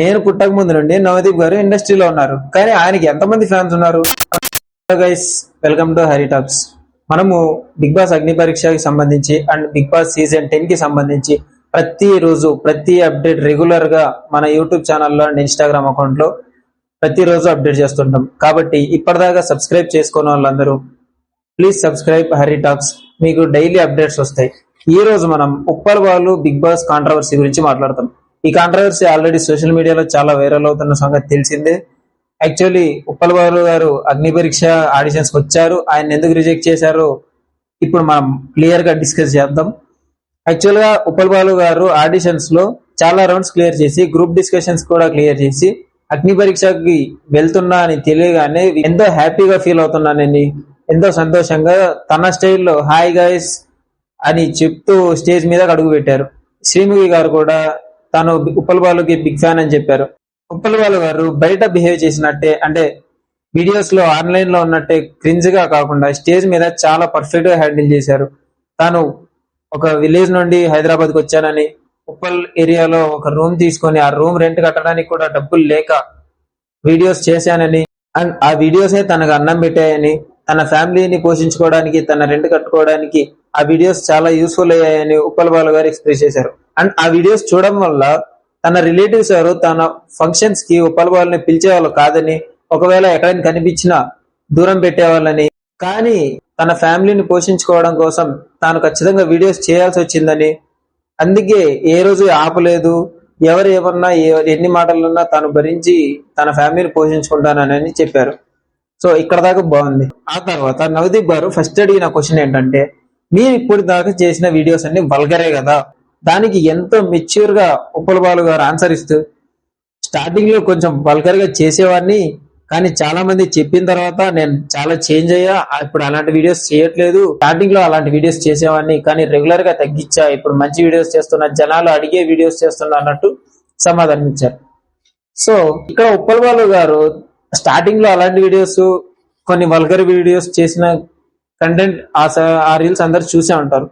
నేను పుట్టక ముందు నుండి నవదీప్ గారు ఇండస్ట్రీలో ఉన్నారు, కానీ ఆయనకి ఎంతమంది ఫ్యాన్స్ ఉన్నారు? Guys, welcome to Hari talks. మనము బిగ్ బాస్ అగ్ని పరీక్షకి సంబంధించి అండ్ బిగ్ బాస్ సీజన్ 10 కి సంబంధించి ప్రతిరోజు ప్రతి అప్డేట్ రెగ్యులర్ గా మన యూట్యూబ్ ఛానల్లో అండ్ ఇన్స్టాగ్రామ్ అకౌంట్ లో ప్రతిరోజు అప్డేట్ చేస్తుంటాం. కాబట్టి ఇప్పటిదాకా సబ్స్క్రైబ్ చేసుకున్న వాళ్ళందరూ ప్లీజ్ సబ్స్క్రైబ్ హరి టాక్స్, మీకు డైలీ అప్డేట్స్ వస్తాయి. ఈ రోజు మనం Uppal Balu Bigg Boss controversy గురించి మాట్లాడతాం. ఈ కాంట్రవర్సీ ఆల్రెడీ సోషల్ మీడియాలో చాలా వైరల్ అవుతున్న సంగతి తెలిసిందే. యాక్చువల్లీ ఉప్పల్ బాలు గారు అగ్ని పరీక్ష ఆడిషన్స్ వచ్చారు, ఆయన ఎందుకు రిజెక్ట్ చేశారో ఇప్పుడు మనం క్లియర్ గా డిస్కస్ చేద్దాం. యాక్చువల్ గా ఉప్పల్ బాలు గారు ఆడిషన్స్ లో చాలా రౌండ్స్ క్లియర్ చేసి గ్రూప్ డిస్కషన్స్ కూడా క్లియర్ చేసి అగ్ని పరీక్షకి వెళ్తున్నా అని తెలియగానే ఎంతో హ్యాపీగా ఫీల్ అవుతున్నానండి. ఎంతో సంతోషంగా తన స్టైల్లో హాయ్ గైస్ అని చెప్తూ స్టేజ్ మీద అడుగు పెట్టారు. శ్రీముఖి గారు కూడా తను ఉప్పల్ బాలుకి బిగ్ ఫ్యాన్ అని చెప్పారు. ఉప్పల్ బాలు గారు బయట బిహేవ్ చేసినట్టే, అంటే వీడియోస్ లో ఆన్లైన్ లో ఉన్నట్టే క్రింజ్ గా కాకుండా స్టేజ్ మీద చాలా పర్ఫెక్ట్ గా హ్యాండిల్ చేశారు. తాను ఒక విలేజ్ నుండి హైదరాబాద్ కి వచ్చానని, ఉప్పల్ ఏరియాలో ఒక రూమ్ తీసుకొని ఆ రూమ్ రెంట్ కట్టడానికి కూడా డబ్బులు లేక వీడియోస్ చేశానని, అండ్ ఆ వీడియోసే తనకు అన్నం పెట్టాయని, తన ఫ్యామిలీని పోషించుకోవడానికి, తన రెంట్ కట్టుకోవడానికి ఆ వీడియోస్ చాలా యూస్ఫుల్ అయ్యాయని ఉప్పల్ బాలు గారు ఎక్స్ప్రెస్ చేశారు. అండ్ ఆ వీడియోస్ చూడడం వల్ల తన రిలేటివ్స్ ఎవరు తన ఫంక్షన్స్ కి ఉప్పల్ బాలుని పిలిచేవాళ్ళు కాదని, ఒకవేళ ఎక్కడైనా కనిపించినా దూరం పెట్టేవాళ్ళని, కానీ తన ఫ్యామిలీని పోషించుకోవడం కోసం తాను ఖచ్చితంగా వీడియోస్ చేయాల్సి వచ్చిందని, అందుకే ఏ రోజు ఆపలేదు, ఎవరు ఏమన్నా ఎన్ని మాటలున్నా తాను భరించి తన ఫ్యామిలీని పోషించుకుంటానని చెప్పారు. సో ఇక్కడ దాకా బాగుంది. ఆ తర్వాత నవదీప్ గారు ఫస్ట్ అడిగిన క్వశ్చన్ ఏంటంటే, మీరు ఇప్పుడు దాకా చేసిన వీడియోస్ అన్ని వల్గరే కదా, దానికి ఎంతో మెచ్యూర్ గా ఉప్పల్ బాలు గారు ఆన్సర్ ఇస్తూ, స్టార్టింగ్ లో కొంచెం వల్గర్ గా చేసేవాడిని, కానీ చాలా మంది చెప్పిన తర్వాత నేను చాలా చేంజ్ అయ్యా, ఇప్పుడు అలాంటి వీడియోస్ చేయట్లేదు, స్టార్టింగ్ లో అలాంటి వీడియోస్ చేసేవాడిని కానీ రెగ్యులర్ గా తగ్గించా, ఇప్పుడు మంచి వీడియోస్ చేస్తున్నా, జనాలు అడిగే వీడియోస్ చేస్తున్నా అన్నట్టు సమాధానం ఇచ్చారు. సో ఇక్కడ ఉప్పల్ బాలు గారు స్టార్టింగ్ లో అలాంటి వీడియోస్, కొన్ని వల్గర్ వీడియోస్ చేసిన కంటెంట్ ఆ రీల్స్ అందరు చూసే ఉంటారు,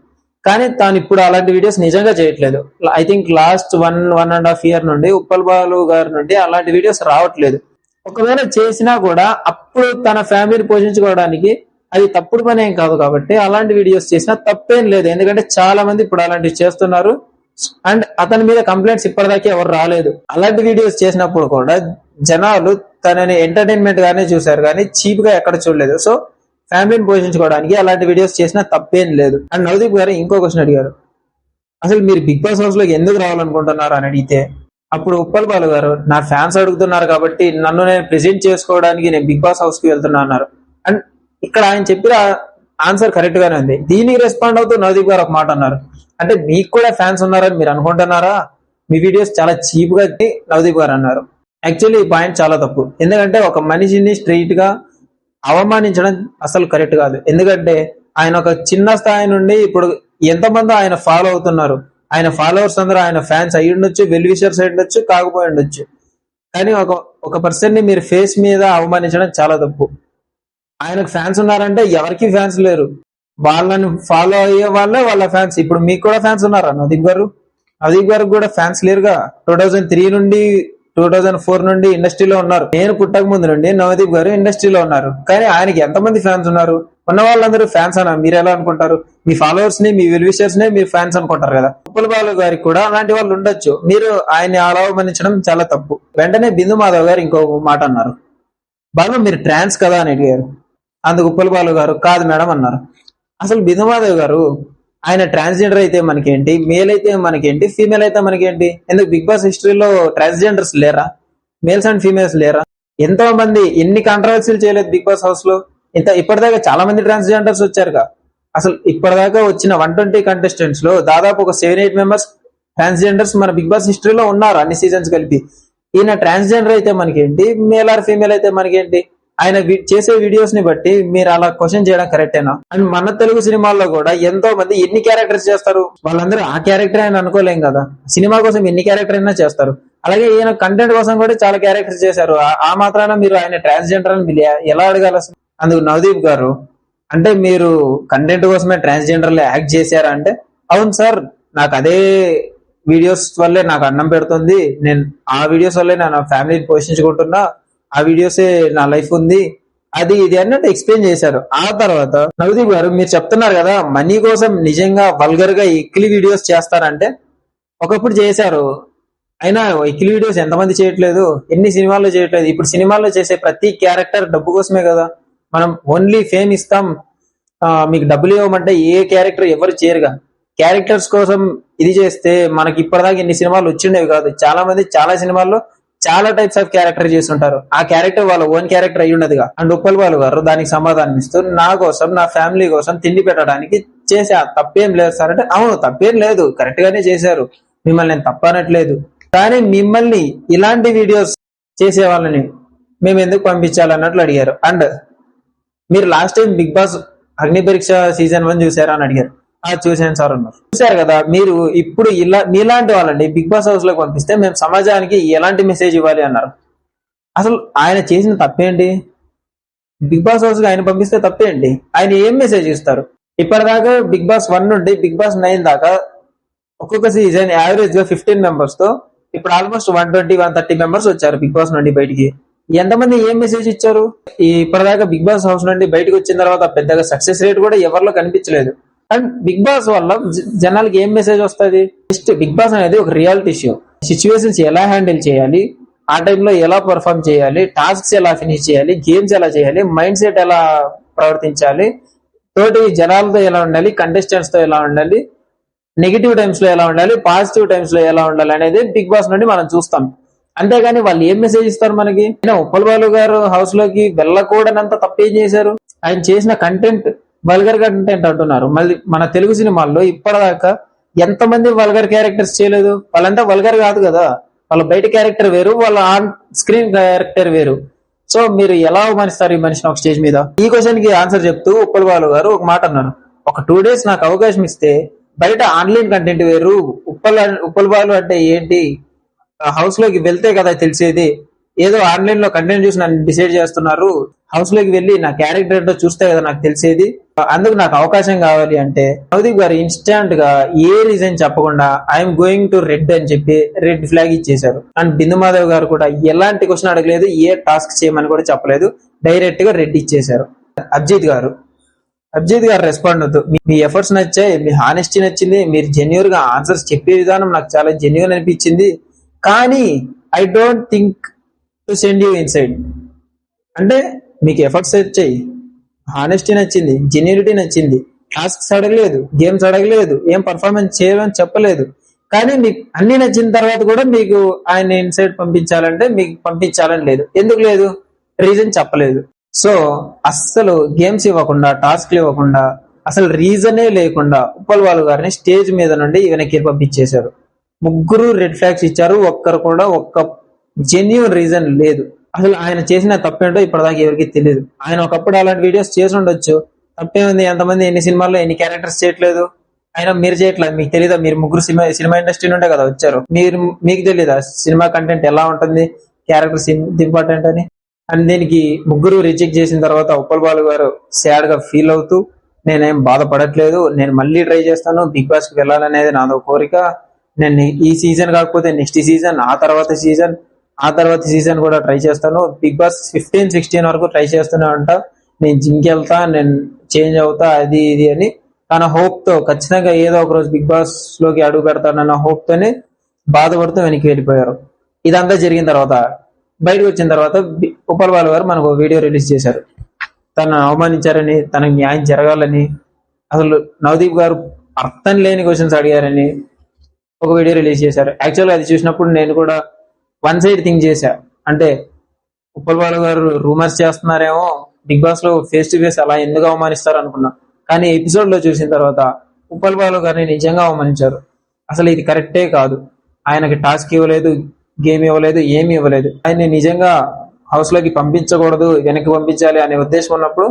కానీ తాను ఇప్పుడు అలాంటి వీడియోస్ నిజంగా చేయట్లేదు. ఐ థింక్ లాస్ట్ 1.5 year నుండి ఉప్పల్ బాలు గారి నుండి అలాంటి వీడియోస్ రావట్లేదు. ఒకవేళ చేసినా కూడా అప్పుడు తన ఫ్యామిలీని పోషించుకోవడానికి అది తప్పుడు పని ఏం కాదు, కాబట్టి అలాంటి వీడియోస్ చేసినా తప్పేం లేదు. ఎందుకంటే చాలా మంది ఇప్పుడు అలాంటివి చేస్తున్నారు అండ్ అతని మీద కంప్లైంట్స్ ఇప్పటిదాకా ఎవరు రాలేదు. అలాంటి వీడియోస్ చేసినప్పుడు కూడా జనాలు తనని ఎంటర్టైన్మెంట్ గానే చూశారు కానీ చీప్ గా ఎక్కడ చూడలేదు. సో ఫ్యామిలీని పోషించుకోవడానికి అలాంటి వీడియోస్ చేసినా తప్పేం లేదు. అండ్ నవదీప్ గారు ఇంకో క్వశ్చన్ అడిగారు, అసలు మీరు బిగ్ బాస్ హౌస్ లోకి ఎందుకు రావాలనుకుంటున్నారు అని అడిగితే, అప్పుడు ఉప్పల్ బాలు గారు నా ఫ్యాన్స్ అడుగుతున్నారు కాబట్టి నన్ను నేను ప్రెజెంట్ చేసుకోవడానికి నేను బిగ్ బాస్ హౌస్ కి వెళ్తున్నా అన్నారు. అండ్ ఇక్కడ ఆయన చెప్పిన ఆన్సర్ కరెక్ట్ గానే ఉంది. దీనికి రెస్పాండ్ అవుతూ నవదీప్ గారు ఒక మాట అన్నారు, అంటే మీకు కూడా ఫ్యాన్స్ ఉన్నారని మీరు అనుకుంటున్నారా, మీ వీడియోస్ చాలా చీప్ గా నవదీప్ గారు అన్నారు. యాక్చువల్లీ ఈ పాయింట్ చాలా తప్పు. ఎందుకంటే ఒక మనిషిని స్ట్రైట్ గా అవమానించడం అసలు కరెక్ట్ కాదు. ఎందుకంటే ఆయన ఒక చిన్న స్థాయి నుండి ఇప్పుడు ఎంతమంది ఆయన ఫాలో అవుతున్నారు, ఆయన ఫాలోవర్స్ అందరూ ఆయన ఫ్యాన్స్ అయ్యి ఉండొచ్చు, వెల్ విషర్స్ అయి ఉండొచ్చు, కాకపోయి ఉండొచ్చు, కానీ ఒక పర్సన్ ని మీరు ఫేస్ మీద అవమానించడం చాలా తప్పు. ఆయనకు ఫ్యాన్స్ ఉన్నారంటే ఎవరికి ఫ్యాన్స్ లేరు, వాళ్ళని ఫాలో అయ్యే వాళ్ళే వాళ్ళ ఫ్యాన్స్. ఇప్పుడు మీకు కూడా ఫ్యాన్స్ ఉన్నారా నవదీప్ గారు? నవదీప్ గారికి కూడా ఫ్యాన్స్ లేరుగా. 2003 నుండి 2004 నుండి ఇండస్ట్రీలో ఉన్నారు. నేను పుట్టక ముందు నుండి నవదీప్ గారు ఇండస్ట్రీలో ఉన్నారు, కానీ ఆయనకి ఎంతమంది ఫ్యాన్స్ ఉన్నారు? ఉన్న వాళ్ళందరూ ఫ్యాన్స్ అన్నా మీరు ఎలా అనుకుంటారు? మీ ఫాలోవర్స్ ని, మీ వెల్ విషర్స్ ని మీరు ఫ్యాన్స్ అనుకుంటారు కదా. ఉప్పల్ బాలు గారికి కూడా అలాంటి వాళ్ళు ఉండొచ్చు, మీరు ఆయన్ని అలా అవమానించడం చాలా తప్పు. వెంటనే బిందు మాధవ్ గారు ఇంకో మాట అన్నారు, బాలు మీరు ట్రాన్స్ కదా అని అడిగారు. అందుకు ఉప్పల్ బాలు గారు కాదు మేడం అన్నారు. అసలు బిందు మాధవ్ గారు ఆయన ట్రాన్స్జెండర్ అయితే మనకేంటి, మేల్ అయితే మనకేంటి, ఫీమేల్ అయితే మనకేంటి? ఎందుకు బిగ్ బాస్ హిస్టరీలో ట్రాన్స్జెండర్స్ లేరా, మేల్స్ అండ్ ఫీమేల్స్ లేరా? ఎంతో మంది ఎన్ని కాంట్రవర్సీలు చేయలేదు బిగ్ బాస్ హౌస్ లో. ఇప్పటిదాకా చాలా మంది ట్రాన్స్జెండర్స్ వచ్చారుగా. అసలు ఇప్పటిదాకా వచ్చిన 120 కంటెస్టెంట్స్ లో దాదాపు ఒక 7-8 మెంబర్స్ ట్రాన్స్జెండర్స్ మన బిగ్ బాస్ హిస్టరీలో ఉన్నారు, అన్ని సీజన్స్ కలిపి. ఈయన ట్రాన్స్జెండర్ అయితే మనకేంటి, మేల్ ఆర్ ఫీమేల్ అయితే మనకేంటి? ఆయన చేసే వీడియోస్ ని బట్టి మీరు అలా క్వశ్చన్ చేయడం కరెక్టేనా? అండ్ మన తెలుగు సినిమాల్లో కూడా ఎంతో మంది ఎన్ని క్యారెక్టర్స్ చేస్తారు, వాళ్ళందరూ ఆ క్యారెక్టర్ అని అనుకోలేం కదా. సినిమా కోసం ఎన్ని క్యారెక్టర్ అయినా చేస్తారు. అలాగే ఈయన కంటెంట్ కోసం కూడా చాలా క్యారెక్టర్స్ చేశారు. ఆ మాత్రాన మీరు ఆయన ట్రాన్స్జెండర్ అని ఎలా అడగాలి అసలు? అందుకు నవదీప్ గారు, అంటే మీరు కంటెంట్ కోసమే ట్రాన్స్జెండర్ లో యాక్ట్ చేశారా అంటే, అవును సార్ నాకు అదే వీడియోస్ వల్లే నాకు అన్నం పెడుతుంది, నేను ఆ వీడియోస్ వల్లే నా ఫ్యామిలీని పోషించుకుంటున్నా, ఆ వీడియోసే నా లైఫ్ ఉంది, అది ఇది అన్నట్టు ఎక్స్ప్లెయిన్ చేశారు. ఆ తర్వాత నవదీప్ గారు మీరు చెప్తున్నారు కదా మనీ కోసం నిజంగా వల్గర్ గా ఎక్కిలి వీడియోస్ చేస్తారంటే, ఒకప్పుడు చేశారు, అయినా ఎక్కిలి వీడియోస్ ఎంతమంది చేయట్లేదు, ఎన్ని సినిమాల్లో చేయట్లేదు. ఇప్పుడు సినిమాల్లో చేసే ప్రతి క్యారెక్టర్ డబ్బు కోసమే కదా. మనం ఓన్లీ ఫేమ్ ఇస్తాం, మీకు డబ్బులు ఇవ్వమంటే ఏ క్యారెక్టర్ ఎవరు చేయరుగా. క్యారెక్టర్స్ కోసం ఇది చేస్తే మనకి ఇప్పటిదాకా ఎన్ని సినిమాలు వచ్చిండేవి కాదు. చాలా మంది చాలా సినిమాల్లో చాలా టైప్స్ ఆఫ్ క్యారెక్టర్ చేస్తుంటారు, ఆ క్యారెక్టర్ వాళ్ళ ఓన్ క్యారెక్టర్ అయ్యి ఉండదుగా. అండ్ ఉప్పల్ బాలు గారు దానికి సమాధానం ఇస్తూ నా కోసం నా ఫ్యామిలీ కోసం తిండి పెట్టడానికి చేసా, తప్పేం లేదు సార్ అంటే, అవును తప్పేం లేదు, కరెక్ట్ గానే చేశారు, మిమ్మల్ని నేను తప్పనట్లేదు. కానీ మిమ్మల్ని ఇలాంటి వీడియోస్ చేసే వాళ్ళని మేము ఎందుకు పంపించాలన్నట్లు అడిగారు. అండ్ మీరు లాస్ట్ టైం బిగ్ బాస్ అగ్ని పరీక్ష సీజన్ 1 చూసారా అని అడిగారు. చూశాను సార్ అన్నారు. చూశారు కదా, మీరు ఇప్పుడు ఇలా మీలాంటి వాళ్ళండి బిగ్ బాస్ హౌస్ లోకి పంపిస్తే మేము సమాజానికి ఎలాంటి మెసేజ్ ఇవ్వాలి అన్నారు. అసలు ఆయన చేసిన తప్పేంటి? బిగ్ బాస్ హౌస్ ఆయన పంపిస్తే తప్పేంటి? ఆయన ఏం మెసేజ్ ఇస్తారు? ఇప్పటిదాకా బిగ్ బాస్ 1 నుండి బిగ్ బాస్ 9 దాకా ఒక్కొక్క సీజన్ యావరేజ్ గా 15 మెంబర్స్ తో ఇప్పుడు ఆల్మోస్ట్ 120-130 మెంబర్స్ వచ్చారు బిగ్ బాస్ నుండి బయటికి. ఎంతమంది ఏం మెసేజ్ ఇచ్చారు? ఇప్పటిదాకా బిగ్ బాస్ హౌస్ నుండి బయటకు వచ్చిన తర్వాత పెద్దగా సక్సెస్ రేట్ కూడా ఎవరిలో కనిపించలేదు. అండ్ బిగ్ బాస్ వల్ల జనాలకి ఏం మెసేజ్ వస్తుంది? జస్ట్ బిగ్ బాస్ అనేది ఒక రియాలిటీ షో. సిచ్యువేషన్స్ ఎలా హ్యాండిల్ చేయాలి, ఆ టైంలో ఎలా పర్ఫామ్ చేయాలి, టాస్క్స్ ఎలా ఫినిష్ చేయాలి, గేమ్స్ ఎలా చేయాలి, మైండ్ సెట్ ఎలా ప్రవర్తించాలి, తోటి జనాలతో ఎలా ఉండాలి, కంటెస్టెంట్స్ తో ఎలా ఉండాలి, నెగిటివ్ టైమ్స్ లో ఎలా ఉండాలి, పాజిటివ్ టైమ్స్ లో ఎలా ఉండాలి అనేది బిగ్ బాస్ నుండి మనం చూస్తాం. అంతేగాని వాళ్ళు ఏం మెసేజ్ ఇస్తారు మనకి? ఉప్పల్ బాలు గారు హౌస్ లోకి వెళ్ళకూడనంత తప్పేం చేశారు? ఆయన చేసిన కంటెంట్ వల్గర్ కంటెంట్ అంటున్నారు. మళ్ళీ మన తెలుగు సినిమాల్లో ఇప్పటిదాకా ఎంతమంది వల్గర్ క్యారెక్టర్స్ చేయలేదు? వాళ్ళంతా వల్గర్ కాదు కదా, వాళ్ళ బయట క్యారెక్టర్ వేరు, వాళ్ళ ఆన్ స్క్రీన్ క్యారెక్టర్ వేరు. సో మీరు ఎలా అవమానిస్తారు ఈ మనిషిని ఒక స్టేజ్ మీద? ఈ క్వశ్చన్ కి ఆన్సర్ చెప్తూ ఉప్పల్ బాలు గారు ఒక మాట అన్నారు. ఒక 2 days నాకు అవకాశం ఇస్తే బయట ఆన్లైన్ కంటెంట్ వేరు, ఉప్పల్ బాలు అంటే ఏంటి, హౌస్ లోకి వెళ్తే కదా తెలిసేది, ఏదో ఆన్లైన్ లో కంటెంట్ చూసి నన్ను డిసైడ్ చేస్తున్నారు, హౌస్ లోకి వెళ్ళి నా క్యారెక్టర్ ఏంటో చూస్తే కదా నాకు తెలిసేది, అందుకు నాకు అవకాశం కావాలి అంటే నవదీప్ గారు ఇన్స్టాంట్ గా ఏ రీజన్ చెప్పకుండా ఐఎమ్ గోయింగ్ టు రెడ్ అని చెప్పి రెడ్ ఫ్లాగ్ ఇచ్చేశారు. అండ్ బిందు మాధవ్ గారు కూడా ఎలాంటి క్వశ్చన్ అడగలేదు, ఏ టాస్క్ చేయమని కూడా చెప్పలేదు, డైరెక్ట్ గా రెడ్ ఇచ్చేశారు. అభిజిత్ గారు రెస్పాండ్ అవుతూ మీ ఎఫర్ట్స్ నచ్చాయి, మీ హానెస్టీ నచ్చింది, మీరు జెన్యూన్ గా ఆన్సర్స్ చెప్పే విధానం నాకు చాలా జెన్యూన్ అనిపించింది, కానీ I don't think to send you inside. అంటే మీకు ఎఫర్ట్స్ వచ్చాయి, హానెస్టీ నచ్చింది, జెన్యూనిటీ నచ్చింది, టాస్క్స్ అడగలేదు, గేమ్స్ అడగలేదు, ఏం పర్ఫార్మెన్స్ చేయమని చెప్పలేదు, కానీ మీకు అన్ని నచ్చిన తర్వాత కూడా మీకు ఆయన ఇన్సైడ్ పంపించాలంటే మీకు పంపించాలని లేదు. ఎందుకు లేదు? రీజన్ చెప్పలేదు. సో అస్సలు గేమ్స్ ఇవ్వకుండా, టాస్క్లు ఇవ్వకుండా, అసలు రీజనే లేకుండా ఉప్పల్ బాలు గారిని స్టేజ్ మీద నుండి వెనక్కి పంపించేశారు. ముగ్గురు రెడ్ ఫ్లాగ్స్ ఇచ్చారు, ఒక్కరు కూడా ఒక్క జెన్యూన్ రీజన్ లేదు. అసలు ఆయన చేసిన తప్పేంటో ఇప్పటిదాకా ఎవరికి తెలియదు. ఆయన ఒకప్పుడు అలాంటి వీడియోస్ చేసి ఉండొచ్చు, తప్పేముంది, ఎంతమంది ఎన్ని సినిమాల్లో ఎన్ని క్యారెక్టర్స్ చేయట్లేదు, అయినా మీరు చేయట్లేదు, మీకు తెలియదా? మీరు ముగ్గురు సినిమా ఇండస్ట్రీ నుండే కదా వచ్చారు, మీకు తెలియదా సినిమా కంటెంట్ ఎలా ఉంటుంది, క్యారెక్టర్స్ ఇంపార్టెంట్ అని? అండ్ దీనికి ముగ్గురు రిజెక్ట్ చేసిన తర్వాత ఉప్పల్ బాలు గారు సాడ్ గా ఫీల్ అవుతూ, నేనేం బాధపడట్లేదు, నేను మళ్ళీ ట్రై చేస్తాను, బిగ్ బాస్ కి వెళ్ళాలనేది నాదో కోరిక, నేను ఈ సీజన్ కాకపోతే నెక్స్ట్ సీజన్, ఆ తర్వాత సీజన్ కూడా ట్రై చేస్తాను, బిగ్ బాస్ 15-16 వరకు ట్రై చేస్తూనే ఉంటా, నేను జిమ్కి వెళ్తా, నేను చేంజ్ అవుతా, అది ఇది అని తన హోప్ తో ఖచ్చితంగా ఏదో ఒక రోజు బిగ్ బాస్ లోకి అడుగు పెడతానన్న హోప్ తోనే బాధపడుతూ వెనక్కి వెళ్ళిపోయారు. ఇదంతా జరిగిన తర్వాత బయటకు వచ్చిన తర్వాత ఉప్పల్ బాలు గారు మనకు వీడియో రిలీజ్ చేశారు. తను అవమానించారని, తనకు న్యాయం జరగాలని, అసలు నవదీప్ గారు అర్థం లేని క్వశ్చన్స్ అడిగారని ఒక వీడియో రిలీజ్ చేశారు. యాక్చువల్గా అది చూసినప్పుడు నేను కూడా వన్ సైడ్ థింక్ చేశా, అంటే ఉప్పల్ బాలు గారు రూమర్స్ చేస్తున్నారేమో, బిగ్ బాస్ లో ఫేస్ టు ఫేస్ అలా ఎందుకు అవమానిస్తారు అనుకున్నా. కానీ ఎపిసోడ్ లో చూసిన తర్వాత ఉప్పల్ బాలు గారిని నిజంగా అవమానించారు. అసలు ఇది కరెక్టే కాదు, ఆయనకి టాస్క్ ఇవ్వలేదు, గేమ్ ఇవ్వలేదు, ఏమి ఇవ్వలేదు, ఆయన్ని నిజంగా హౌస్ లోకి పంపించకూడదు, వెనక్కి పంపించాలి అనే ఉద్దేశం ఉన్నప్పుడు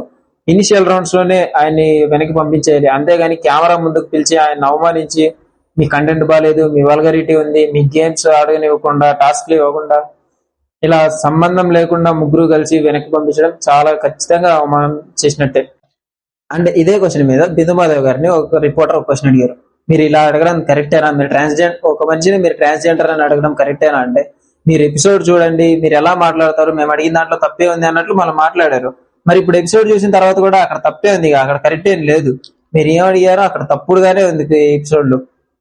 ఇనిషియల్ రౌండ్స్ లోనే ఆయన్ని వెనక్కి పంపించేయాలి. అంతేగాని కెమెరా ముందుకు పిలిచి ఆయన అవమానించి మీ కంటెంట్ బాగాలేదు, మీ వల్గరిటీ ఉంది, మీ గేమ్స్ ఆడనివ్వకుండా, టాస్క్లు ఇవ్వకుండా, ఇలా సంబంధం లేకుండా ముగ్గురు కలిసి వెనక్కి పంపించడం చాలా ఖచ్చితంగా అవమానం చేసినట్టే. అండ్ ఇదే క్వశ్చన్ మీద బిందు మాధవ్ గారిని ఒక రిపోర్టర్ ఒక క్వశ్చన్ అడిగారు. మీరు ఇలా అడగడం కరెక్టేనా? మీరు ఒక మనిషిని మీరు ట్రాన్స్జెండర్ అని అడగడం కరెక్టేనా అంటే, మీరు ఎపిసోడ్ చూడండి, మీరు ఎలా మాట్లాడతారు, మేము అడిగిన దాంట్లో తప్పే ఉంది అన్నట్లు మనం మాట్లాడారు. మరి ఇప్పుడు ఎపిసోడ్ చూసిన తర్వాత కూడా అక్కడ తప్పే ఉంది, అక్కడ కరెక్ట్ ఏం లేదు. మీరు ఏం అడిగారో అక్కడ తప్పుడుగానే ఉంది ఎపిసోడ్ లో,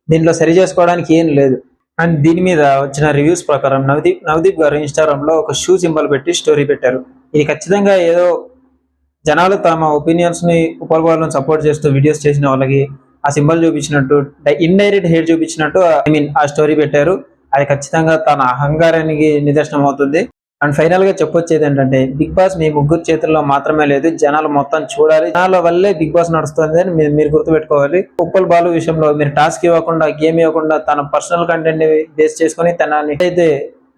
దీంట్లో సరి చేసుకోవడానికి ఏం లేదు. అండ్ దీని మీద వచ్చిన రివ్యూస్ ప్రకారం నవదీప్ గారు ఇన్స్టాగ్రామ్ లో ఒక షూ సింబల్ పెట్టి స్టోరీ పెట్టారు. ఇది ఖచ్చితంగా ఏదో జనాలు తమ ఒపీనియన్స్ ని ఉపల్వాళ్ళను సపోర్ట్ చేస్తూ వీడియోస్ చేసిన వాళ్ళకి ఆ సింబల్ చూపించినట్టు, ఇండైరెక్ట్ హేట్ చూపించినట్టు ఆ స్టోరీ పెట్టారు. అది ఖచ్చితంగా తన అహంకారానికి నిదర్శనం అవుతుంది. అండ్ ఫైనల్ గా చెప్పొచ్చేది ఏంటంటే, బిగ్ బాస్ మీ ముగ్గురు చేతుల్లో మాత్రమే లేదు, జనాలు మొత్తం చూడాలి. జనాల వల్లే బిగ్ బాస్ నడుస్తుంది అని మీరు గుర్తుపెట్టుకోవాలి. ఉప్పల్ బాలు విషయంలో మీరు టాస్క్ ఇవ్వకుండా, గేమ్ ఇవ్వకుండా తన పర్సనల్ కంటెంట్ ని బేస్ చేసుకుని తనని అయితే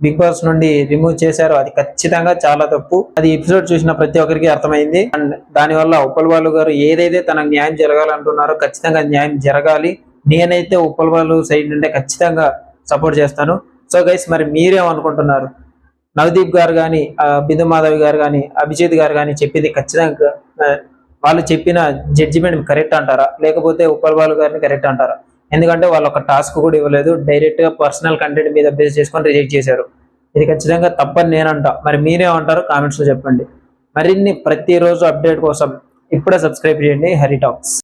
బిగ్ బాస్ నుండి రిమూవ్ చేశారో అది ఖచ్చితంగా చాలా తప్పు. అది ఎపిసోడ్ చూసిన ప్రతి ఒక్కరికి అర్థమైంది. అండ్ దాని వల్ల ఉప్పల్ బాలు గారు ఏదైతే తనకు న్యాయం జరగాలంటున్నారో ఖచ్చితంగా న్యాయం జరగాలి. నేనైతే ఉప్పల్ బాలు సైడ్ నుండి ఖచ్చితంగా సపోర్ట్ చేస్తాను. సో గైస్, మరి మీరేమనుకుంటున్నారు? నవదీప్ గారు కానీ, బిందు మాధవి గారు కానీ, అభిజిత్ గారు కానీ చెప్పింది ఖచ్చితంగా వాళ్ళు చెప్పిన జడ్జిమెంట్ కరెక్ట్ అంటారా, లేకపోతే ఉప్పల్ బాలు గారిని కరెక్ట్ అంటారా? ఎందుకంటే వాళ్ళు ఒక టాస్క్ కూడా ఇవ్వలేదు, డైరెక్ట్ గా పర్సనల్ కంటెంట్ మీద బేస్ చేసుకొని రిజెక్ట్ చేశారు. ఇది ఖచ్చితంగా తప్పని నేనంట. మరి మీరేమంటారు కామెంట్స్ లో చెప్పండి. మరిన్ని ప్రతిరోజు అప్డేట్ కోసం ఇప్పుడే సబ్స్క్రైబ్ చేయండి హరి టాక్స్.